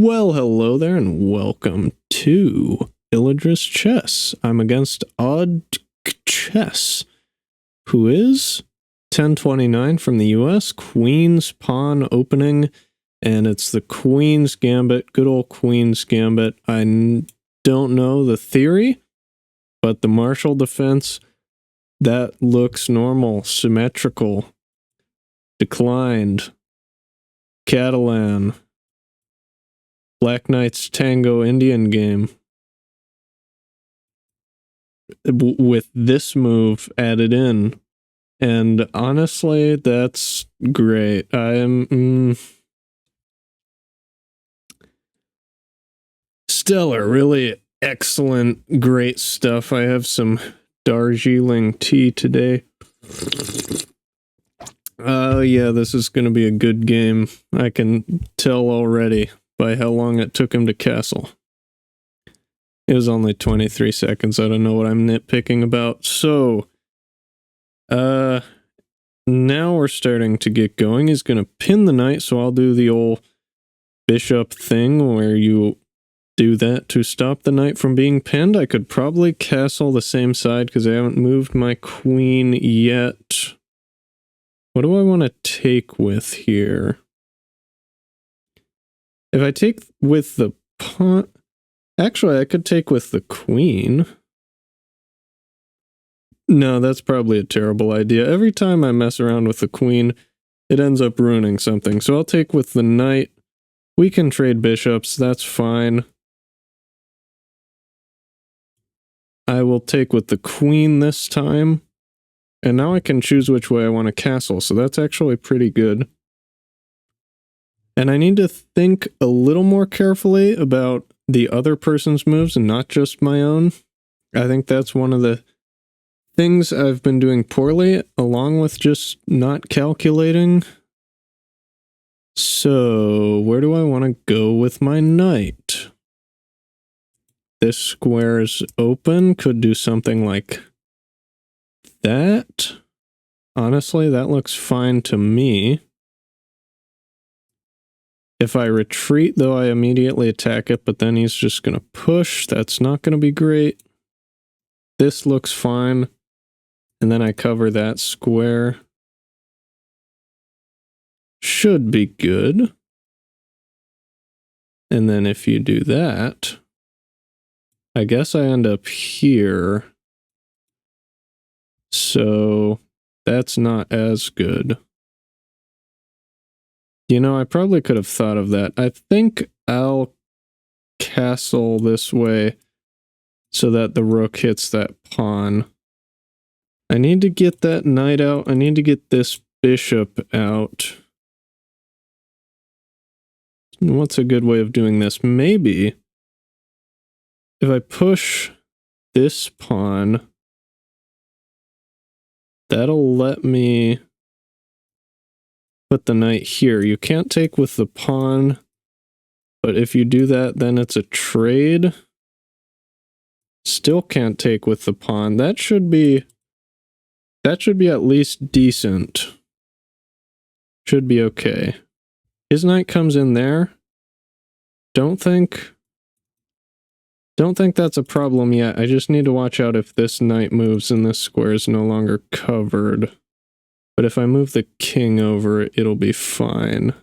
Well, hello there, and welcome to Illadra's Chess. I'm against Odd Chess, who is 1029 from the US, Queen's Pawn opening, and it's the Queen's Gambit, good old Queen's Gambit. I don't know the theory, but the Marshall defense, that looks normal, symmetrical, declined, Catalan, Black Knight's Tango Indian game. With this move added in. And honestly, that's great. I'm stellar, really excellent, great stuff. I have some Darjeeling tea today. Yeah, this is going to be a good game. I can tell already by how long it took him to castle. It was only 23 seconds. I don't know what I'm nitpicking about. So, now we're starting to get going. He's going to pin the knight, so I'll do the old bishop thing where you do that to stop the knight from being pinned. I could probably castle the same side because I haven't moved my queen yet. What do I want to take with here? If I take with the pawn... Actually, I could take with the queen. No, that's probably a terrible idea. Every time I mess around with the queen, it ends up ruining something. So I'll take with the knight. We can trade bishops, that's fine. I will take with the queen this time. And now I can choose which way I want to castle, so that's actually pretty good. And I need to think a little more carefully about the other person's moves and not just my own. I think that's one of the things I've been doing poorly, along with just not calculating. So, where do I want to go with my knight? This square is open, could do something like that. Honestly, that looks fine to me. If I retreat, though, I immediately attack it, but then he's just going to push. That's not going to be great. This looks fine. And then I cover that square. Should be good. And then if you do that, I guess I end up here. So that's not as good. You know, I probably could have thought of that. I think I'll castle this way so that the rook hits that pawn. I need to get that knight out. I need to get this bishop out. What's a good way of doing this? Maybe if I push this pawn, that'll let me put the knight here. You can't take with the pawn, but if you do that, then it's a trade. Still can't take with the pawn. That should be at least decent. Should be okay. His knight comes in there. Don't think that's a problem yet. I just need to watch out if this knight moves and this square is no longer covered. But if I move the king over, it'll be fine.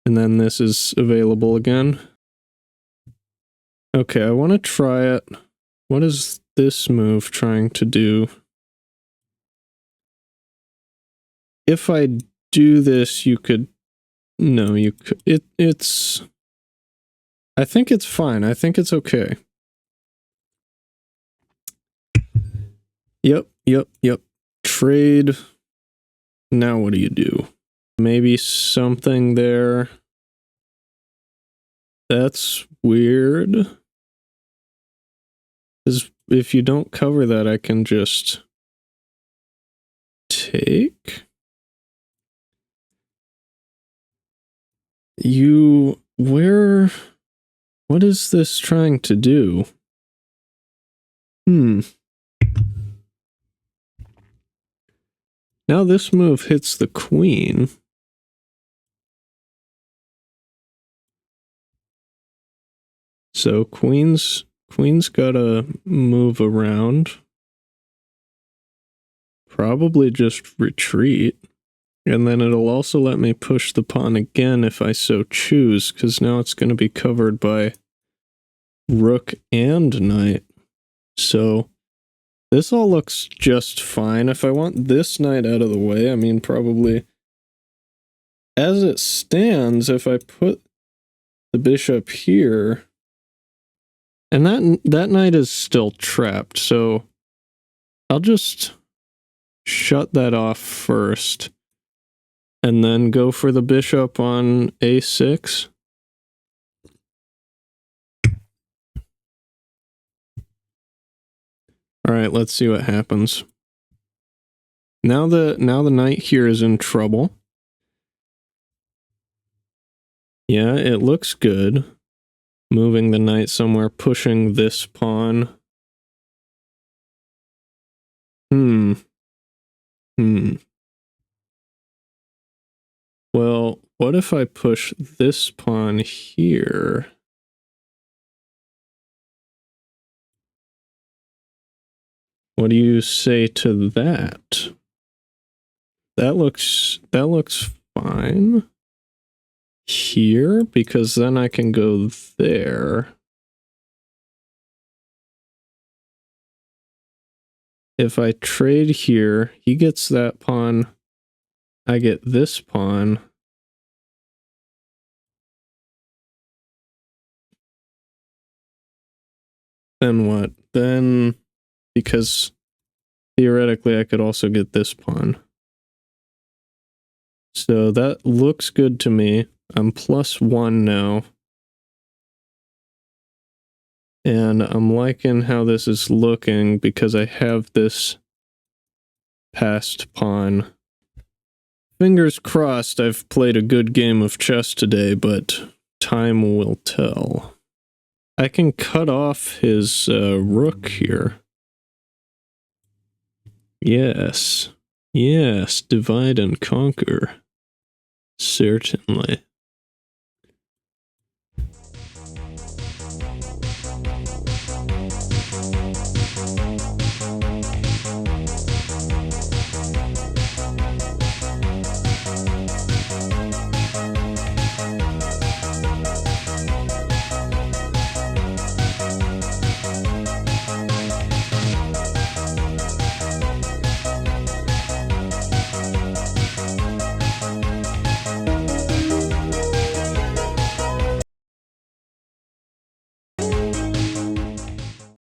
And then this is available again. Okay, I want to try it. What is this move trying to do? If I do this, you could... No, you could... It's... I think it's fine. I think it's okay. Yep. Trade... Now what do you do? Maybe something there. That's weird. If you don't cover that, I can just take. What is this trying to do? Now this move hits the queen. So queen's gotta move around. Probably just retreat. And then it'll also let me push the pawn again if I so choose, because now it's going to be covered by rook and knight. So this all looks just fine. If I want this knight out of the way, I mean, probably as it stands, if I put the bishop here, and that knight is still trapped, so I'll just shut that off first. And then go for the bishop on a6. All right, let's see what happens. Now the knight here is in trouble. Yeah, it looks good. Moving the knight somewhere, pushing this pawn. Well, what if I push this pawn here? What do you say to that? That looks fine. Here, because then I can go there. If I trade here, he gets that pawn. I get this pawn. Then what? Then, because theoretically I could also get this pawn. So that looks good to me. I'm +1 now. And I'm liking how this is looking because I have this passed pawn. Fingers crossed I've played a good game of chess today, but time will tell. I can cut off his rook here. Yes. Yes, divide and conquer. Certainly.